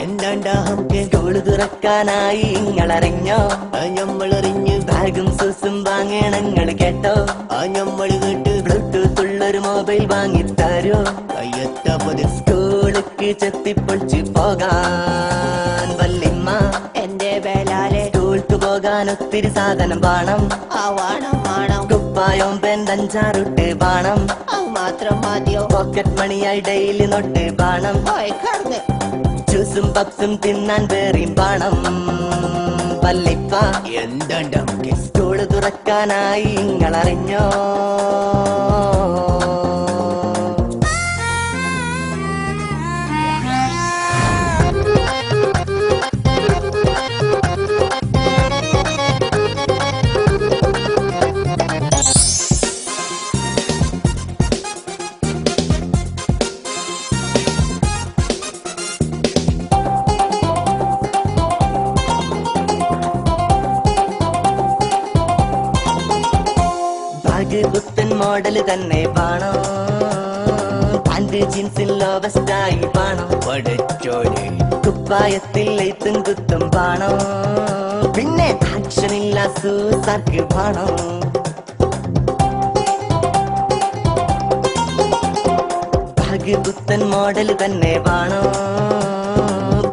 എന്താണ്ടാഹം school തുറക്കാനായി ഇങ്ങളറിഞ്ഞോ? ഞമ്മളറിഞ്ഞ് ബാഗും സൂസും വാങ്ങണങ്ങൾ കേട്ടോ? ഞമ്മള് കേട്ട് ബ്ലൂടൂത്ത് ഉള്ളൊരു മൊബൈൽ വാങ്ങിത്തരോ? കയ്യത്തപ്പത് സ്കൂളിക്ക് ചെത്തിപ്പൊളിച്ച് പോകാൻ വല്ലിമ്മ എന്റെ വേലാലെ സ്കൂൾക്ക് പോകാൻ ഒത്തിരി സാധനം വേണം. കുപ്പായം പെന്തഞ്ചാറുട്ട് വേണം. മാത്രം മതിയോ? പോക്കറ്റ് മണിയായി ഡെയിലി നോട്ട് വേണം. ജ്യൂസും പപ്സും തിന്നാൻ വേറെയും വേണം. വല്ലിപ്പ എന്താണ്ട് സ്കൂള് തുറക്കാനായി ഇങ്ങളറിഞ്ഞോ? പുത്തൻ മോഡല് തന്നെ വേണോ? പാന്റ് ജീൻസിൽ ലോവസ്റ്റായി വേണോ? പഠിച്ചോനെ കുപ്പായത്തിൽ എത്തും കുത്തും വേണോ? പിന്നെ ആക്ഷനില്ല സൂസാർക്ക് വേണോ? പുത്തൻ മോഡല് തന്നെ വേണോ?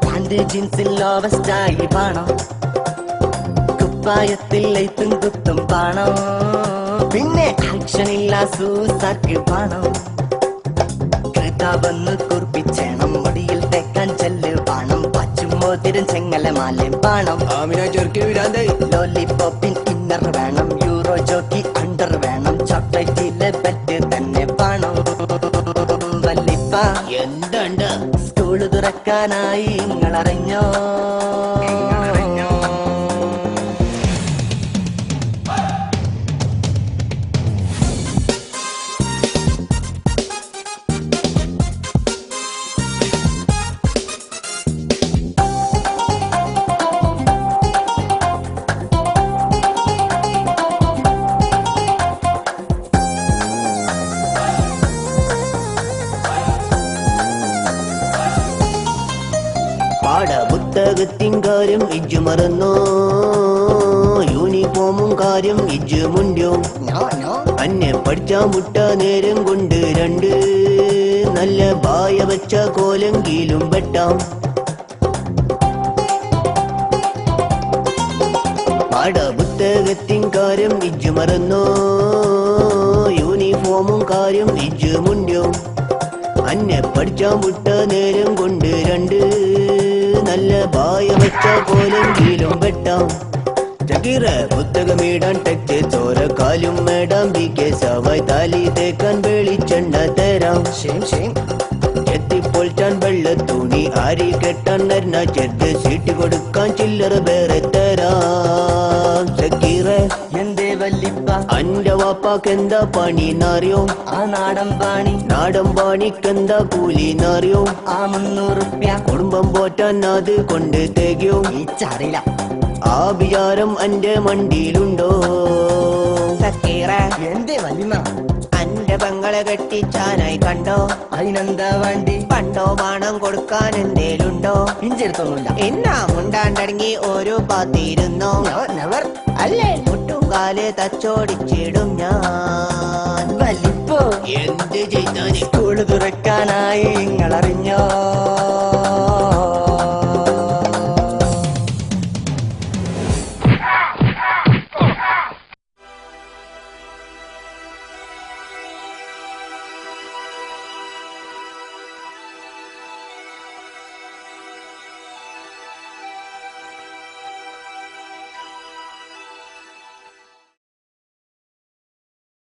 പാന്റ് ജീൻസിൽ ലോവസ്റ്റായി വേണോ? കുപ്പായത്തിൽ എത്തും കുത്തും വേണോ? പിന്നെ ആക്ഷനില്ല സൂസാർക്ക് വേണോ? കൃതാവെന്ന് കുറിപ്പിച്ചേണം. മുടിയിൽ തേക്കാൻ ചെല്ല് വേണം. പച്ചും മോതിരം ചെങ്ങലമാലയും വേണം. ലോലിപോപ്പിൻ ഇന്നർ വേണം. യൂറോ ജോക്കി അണ്ടർ വേണം. ചോക്ലേറ്റിലെ ബെറ്റ് തന്നെ വേണം. വല്ലിപ്പ എന്തുണ്ട് സ്കൂള് തുറക്കാനായി ഇങ്ങളറിഞ്ഞോ? പാഠപുസ്തകത്തിൻ കാര്യം ഇജ്ജ് മറന്നോ? യൂണിഫോമും കാര്യം ഇജ്ജ് മുണ്ടോ? അന്നെ പഠിച്ചാ മുട്ട നേരം കൊണ്ട് രണ്ട് നല്ല ബായ വെച്ച കോലെങ്കിലും വെട്ടാം. പാഠപുസ്തകത്തിൻ കാര്യം ഇജ്ജ് മറന്നോ? യൂണിഫോമും കാര്യം ഇജ്ജ് മുണ്ടോ? അന്നെ പഠിച്ചാ മുട്ട നേരം കൊണ്ട് രണ്ട് നല്ല ബായ വെച്ച കോലെങ്കിലും വെട്ടാം. ചകീറ പുസ്തകമിടാൻ ടെക്സ്റ്റ് ചോര കാലും മേടാം. ബിക്കെ സവായ് താലി തേക്കാൻ വെളിച്ചെണ്ണ തരാം. എത്തിപ്പൊളിച്ചാൻ വെള്ള തുണി ആരി കെട്ടാൻ നരുന്ന ചെറുത് സീറ്റ് കൊടുക്കാൻ ചില്ലറ വേറെ തരാം. ചകീറ എന്തേ വല്ലിപ്പ അന്റെ വാപ്പാക്കെന്താ പണിന്നറിയോ? ആ നാടൻ പാണിക്കെന്താ കൂലിന്നറിയോ? ആ 300 റുപ്യ. കുടുംബം പോറ്റാൻ അത് കൊണ്ട് തികയോ? അറിയില്ല. ആ വിചാരം അന്റെ മണ്ടിയിലുണ്ടോ? എന്തേ വല്ലിമ്മ അന്റെ പെങ്ങളെ കെട്ടിച്ചാനായി കണ്ടോ? അതിനെന്താ വേണ്ടി? പണ്ടോ പണം കൊടുക്കാൻ എന്തേലുണ്ടോ? ഇഞ്ചെടുത്തൊന്നുമില്ല. എന്നാ മുണ്ടാണ്ടടങ്ങി ഓരോ പാത്തിരുന്നോ? അല്ലേ മുട്ടുകാല് തച്ചോടിച്ചിടും ഞാൻ. വലിപ്പോ എന്ത് ചെയ്താൽ സ്കൂള് തുറക്കാനായി ഇങ്ങളറിഞ്ഞോ?